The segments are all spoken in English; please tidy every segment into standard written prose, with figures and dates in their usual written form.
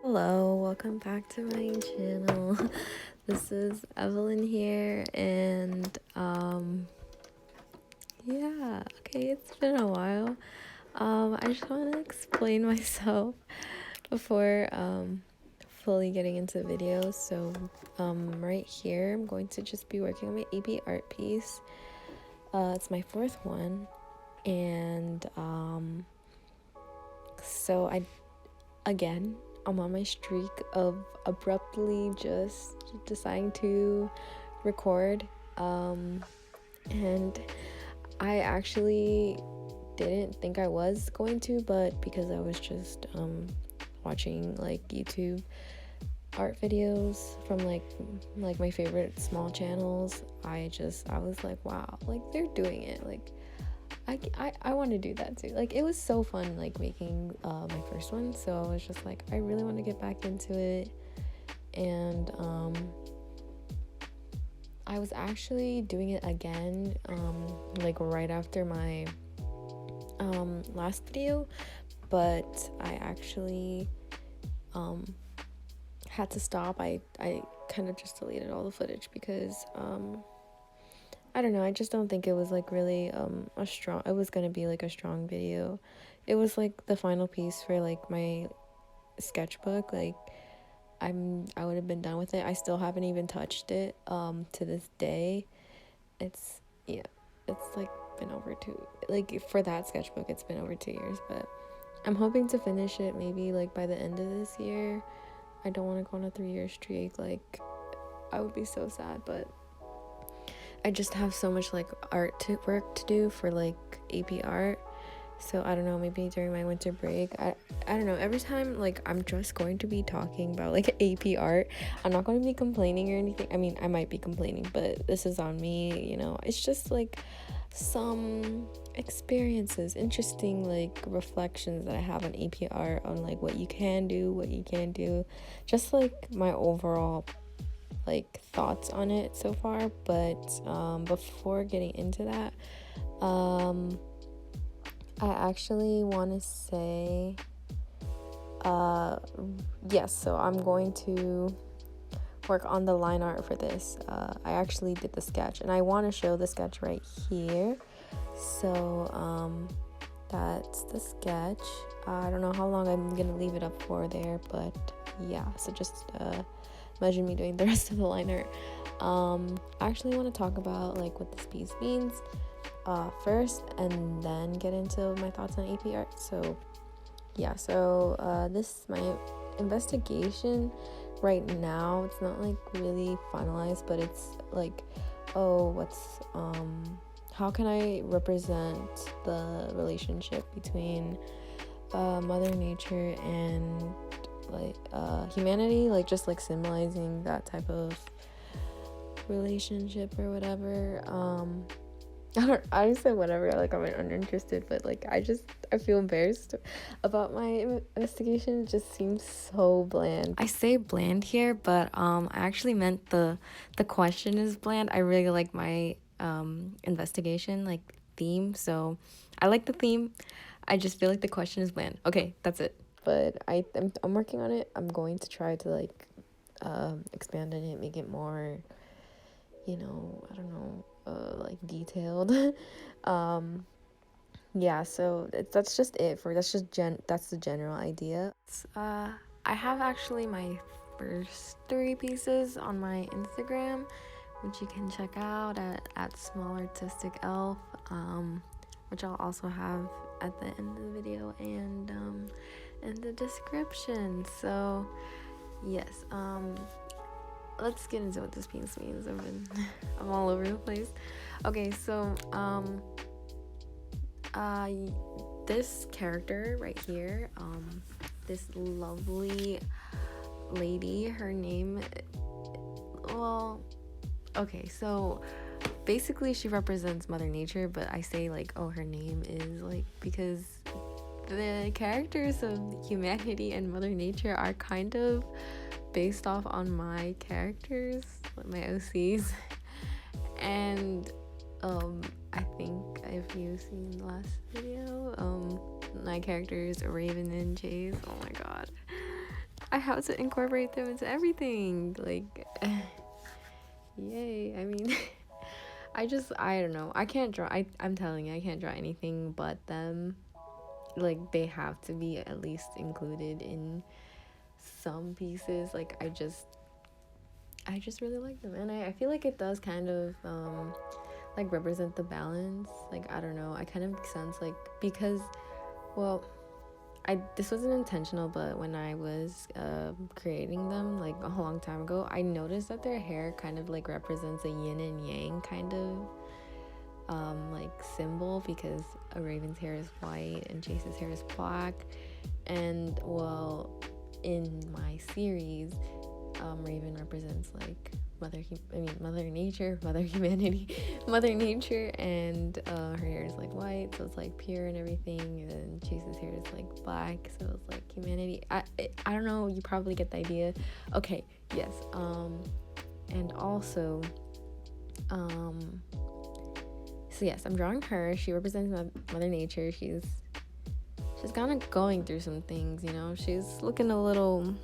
Hello, welcome back to my channel. This is Evelyn here, and yeah, okay, it's been a while. I just want to explain myself before fully getting into the video. So right here I'm going to just be working on my AP art piece. It's my fourth one, and so I'm on my streak of abruptly just deciding to record. And I actually didn't think I was going to, but because I was just watching like YouTube art videos from like my favorite small channels, I was like, wow, like they're doing it. Like I want to do that too. Like it was so fun like making my first one, so I was just like, I really want to get back into it. And I was actually doing it again like right after my last video, but I actually had to stop. I kind of just deleted all the footage because I don't know, I just don't think it was like really it was gonna be like a strong video. It was like the final piece for like my sketchbook. Like I would have been done with it. I still haven't even touched it to this day. It's like been over for that sketchbook it's been over 2 years, but I'm hoping to finish it maybe like by the end of this year. I don't want to go on a 3-year streak. Like I would be so sad, but I just have so much like work to do for like AP art. So I don't know, maybe during my winter break, I don't know, every time like I'm just going to be talking about like AP art, I'm not going to be complaining or anything. I mean, I might be complaining, but this is on me, you know. It's just like some experiences, interesting like reflections that I have on AP art, on like what you can do, what you can't do, just like my overall like thoughts on it so far. But before getting into that, I actually want to say yes, so I'm going to work on the line art for this. I actually did the sketch, and I want to show the sketch right here. So that's the sketch. I don't know how long I'm gonna leave it up for there, but yeah, so just imagine me doing the rest of the line art. I actually want to talk about like what this piece means first, and then get into my thoughts on AP art. So yeah, so this is my investigation right now. It's not like really finalized, but it's like, how can I represent the relationship between Mother Nature and like humanity, like just like symbolizing that type of relationship or whatever. I just said whatever, like I'm uninterested, but like I feel embarrassed about my investigation. It just seems so bland. I say bland here, but I actually meant the question is bland. I really like my investigation like theme, so I like the theme. I just feel like the question is bland. Okay, that's it. But I'm working on it. I'm going to try to like expand on it, make it more, you know, I don't know, like detailed. Yeah, so that's just it for that's the general idea. I have actually my first 3 pieces on my Instagram, which you can check out at small artistic elf, which I'll also have at the end of the video and in the description. So yes, let's get into what this piece means. I'm all over the place. Okay, so this character right here, this lovely lady, her name, okay, so basically she represents Mother Nature, but I say like, oh, her name is like, because the characters of humanity and Mother Nature are kind of based off on my characters, my OCs. And I think if you've seen the last video, my characters Raven and Chase, oh my god, I have to incorporate them into everything. Like, yay. I mean, I don't know. I can't draw. I'm telling you, I can't draw anything but them. Like, they have to be at least included in some pieces. Like, I just really like them. And I feel like it does kind of, like, represent the balance. Like, I don't know. I kind of make sense. Like, because, well, this wasn't intentional, but when I was creating them like a long time ago, I noticed that their hair kind of like represents a yin and yang kind of like symbol, because a raven's hair is white and Chase's hair is black. And well, in my series, Raven represents like Mother Nature, Mother Humanity, Mother Nature, and her hair is like white, so it's like pure and everything. And then Chase's hair is like black, so it's like humanity. I don't know, you probably get the idea. Okay, yes. And also, so yes, I'm drawing her. She represents Mother Nature. She's kind of going through some things, you know. She's looking a little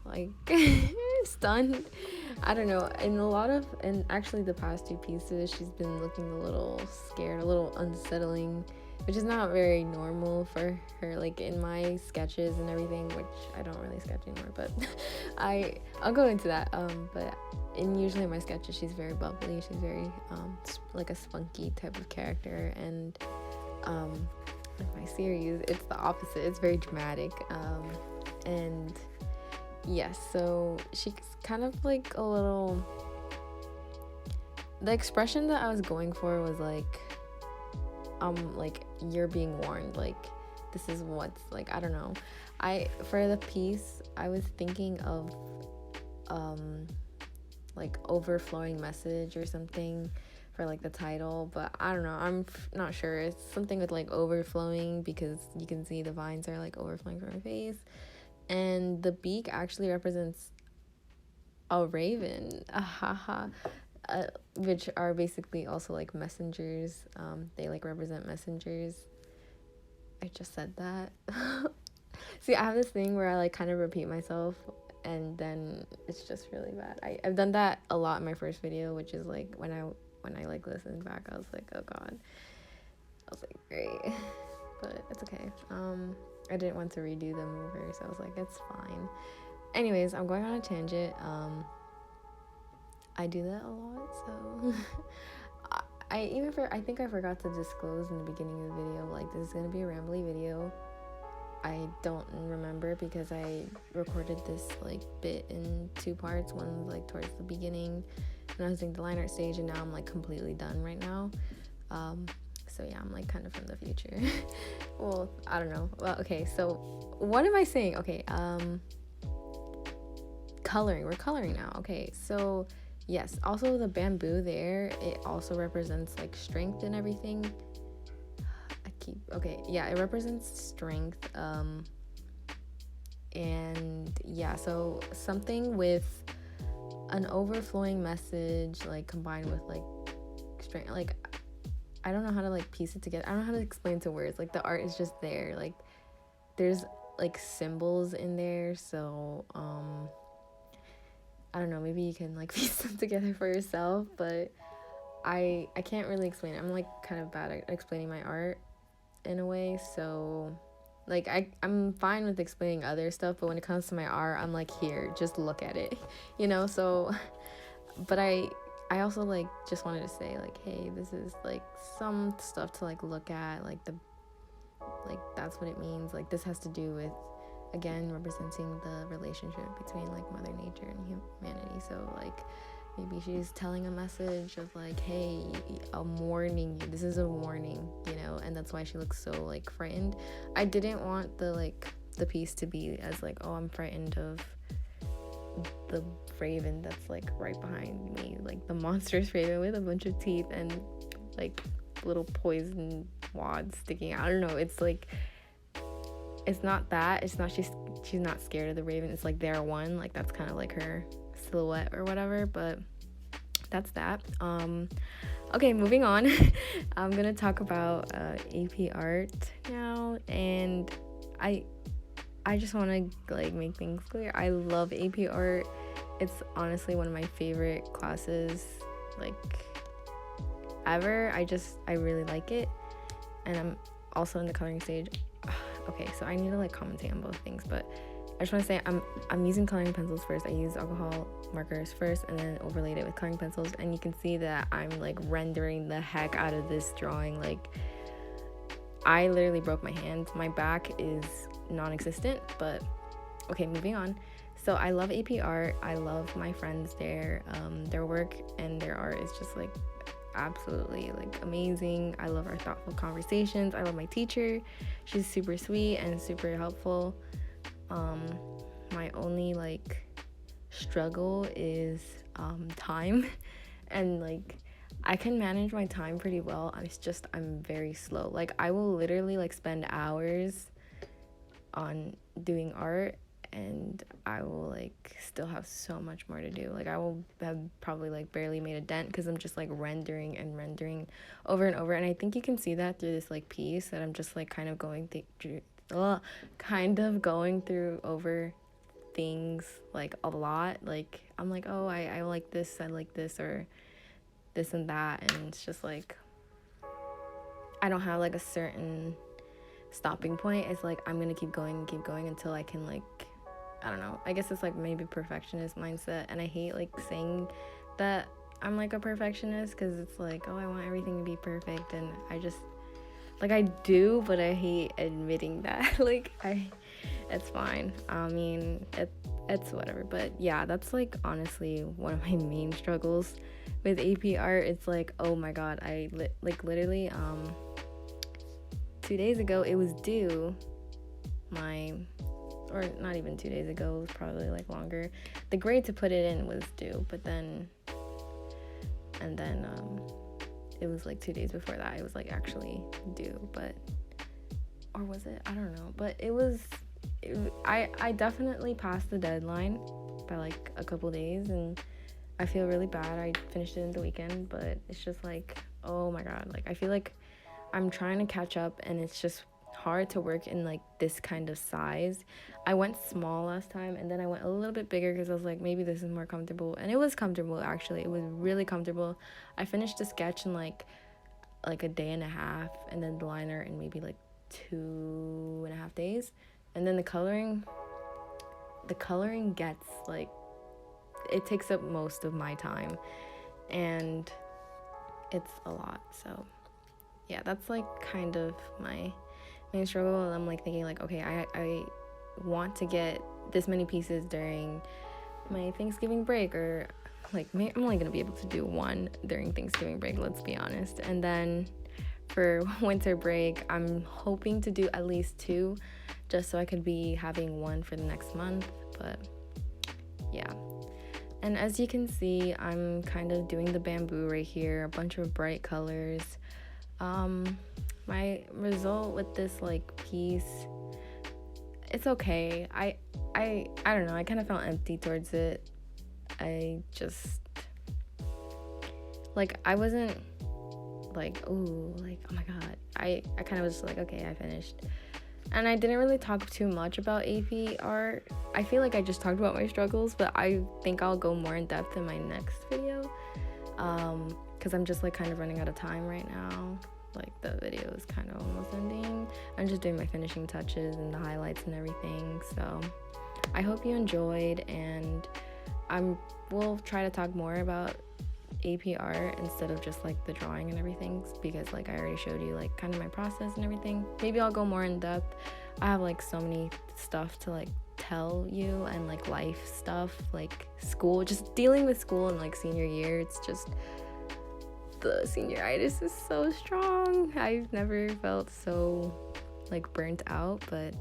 like stunned. I don't know. And actually the past two pieces, she's been looking a little scared, a little unsettling, which is not very normal for her. Like in my sketches and everything, which I don't really sketch anymore, but I'll go into that. But usually in my sketches, she's very bubbly. She's very like a spunky type of character, and in my series, it's the opposite. It's very dramatic. And yes, so she's kind of like a little, the expression that I was going for was like you're being warned, like this is what's like, I don't know. For the piece, I was thinking of like overflowing message or something for like the title, but I don't know, I'm not sure. It's something with like overflowing, because you can see the vines are like overflowing from her face. And the beak actually represents a raven, which are basically also like messengers. They like represent messengers. I just said that. See, I have this thing where I like kind of repeat myself, and then it's just really bad. I've done that a lot in my first video, which is like when I like listened back, I was like, oh god. I was like, great. But it's okay. I didn't want to redo them over, so I was like, it's fine. Anyways, I'm going on a tangent. I do that a lot, so I think I forgot to disclose in the beginning of the video, like, this is gonna be a rambly video. I don't remember, because I recorded this like bit in two parts. One was like towards the beginning when I was doing the line art stage, and now I'm like completely done right now. So yeah, I'm like kind of from the future. Well, I don't know. Well, okay, so what am I saying? Okay, coloring. We're coloring now. Okay, so yes, also the bamboo there, it also represents like strength and everything. It represents strength. And yeah, so something with an overflowing message, like combined with like strength, like I don't know how to like piece it together. I don't know how to explain to words. Like the art is just there. Like there's like symbols in there. So I don't know. Maybe you can like piece them together for yourself. But I can't really explain it. I'm like kind of bad at explaining my art in a way. So like I'm fine with explaining other stuff, but when it comes to my art, I'm like, here, just look at it, you know. So but I also like just wanted to say like, hey, this is like some stuff to like look at, like that's what it means. Like this has to do with, again, representing the relationship between like Mother Nature and humanity. So like maybe she's telling a message of like, hey, I'm warning you, this is a warning, you know. And that's why she looks so like frightened. I didn't want the piece to be as like, oh, I'm frightened of the raven that's like right behind me, like the monstrous raven with a bunch of teeth and like little poison wads sticking out. I don't know, it's like, it's not that, it's not, she's not scared of the raven, it's like they're one, like that's kind of like her silhouette or whatever. But that's that. Okay, moving on. I'm gonna talk about AP art now, and I I just want to like make things clear. I love AP art. It's honestly one of my favorite classes, like ever. I really like it, and I'm also in the coloring stage. Okay, so I need to like commentate on both things, but I just want to say I'm using coloring pencils first. I use alcohol markers first, and then overlaid it with coloring pencils, and you can see that I'm like rendering the heck out of this drawing. Like, I literally broke my hand. My back is non-existent, but okay, moving on. So I love AP art. I love my friends there. Their work and their art is just like absolutely like amazing. I love our thoughtful conversations. I love my teacher. She's super sweet and super helpful. My only like struggle is time, and like I can manage my time pretty well. It's just I'm very slow. Like, I will literally like spend hours on doing art, and I will like still have so much more to do. Like, I will have probably like barely made a dent because I'm just like rendering and rendering over and over. And I think you can see that through this like piece that I'm just like kind of going through over things like a lot. Like, I'm like, oh, I like this, or this and that, and it's just like I don't have like a certain stopping point. It's like I'm gonna keep going until I can, like, I don't know, I guess it's like maybe perfectionist mindset, and I hate like saying that I'm like a perfectionist because it's like, oh, I want everything to be perfect, and I just like I do, but I hate admitting that. Like, it's fine. I mean, it's whatever. But yeah, that's like honestly one of my main struggles with AP art. It's like, oh my god, literally 2 days ago it was due. Or not even 2 days ago, it was probably like longer. The grade to put it in was due, but then it was like 2 days before that it was like actually due, but, or was it? I don't know, but I definitely passed the deadline by like a couple days, and I feel really bad. I finished it in the weekend, but it's just like, oh my god, like I feel like I'm trying to catch up, and it's just hard to work in like this kind of size. I went small last time, and then I went a little bit bigger because I was like, maybe this is more comfortable, and it was comfortable. Actually, it was really comfortable. I finished the sketch in like a day and a half, and then the liner in maybe like 2.5 days, and then the coloring gets like, it takes up most of my time, and it's a lot. So yeah, that's like kind of my main struggle. And I'm like thinking like, okay, I want to get this many pieces during my Thanksgiving break, or like I'm only gonna be able to do one during Thanksgiving break, let's be honest. And then for winter break, I'm hoping to do at least 2, just so I could be having one for the next month. But yeah. And as you can see, I'm kind of doing the bamboo right here, a bunch of bright colors. My result with this like piece, it's okay. I don't know, I kind of felt empty towards it. I just like, I wasn't like, ooh, like, oh my god. I kind of was just like, okay, I finished. And I didn't really talk too much about AP art. I feel like I just talked about my struggles, but I think I'll go more in depth in my next video, because I'm just like kind of running out of time right now. Like, the video is kind of almost ending. I'm just doing my finishing touches and the highlights and everything. So I hope you enjoyed, and we'll try to talk more about AP art instead of just like the drawing and everything, because like I already showed you like kind of my process and everything. Maybe I'll go more in depth. I have like so many stuff to like tell you, and like life stuff, like school, just dealing with school and like senior year. It's just, the senioritis is so strong. I've never felt so like burnt out. But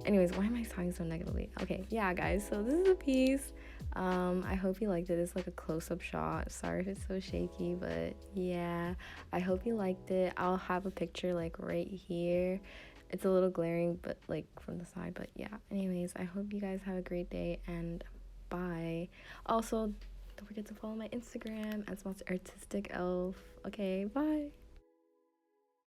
anyways, why am I talking so negatively? Okay, yeah guys, so this is a piece. I hope you liked it. It's like a close-up shot. Sorry if it's so shaky, but yeah, I hope you liked it. I'll have a picture like right here. It's a little glaring, but like from the side, but yeah. Anyways, I hope you guys have a great day, and bye. Also, Don't forget to follow my Instagram at Monster Artistic Elf. Okay, bye.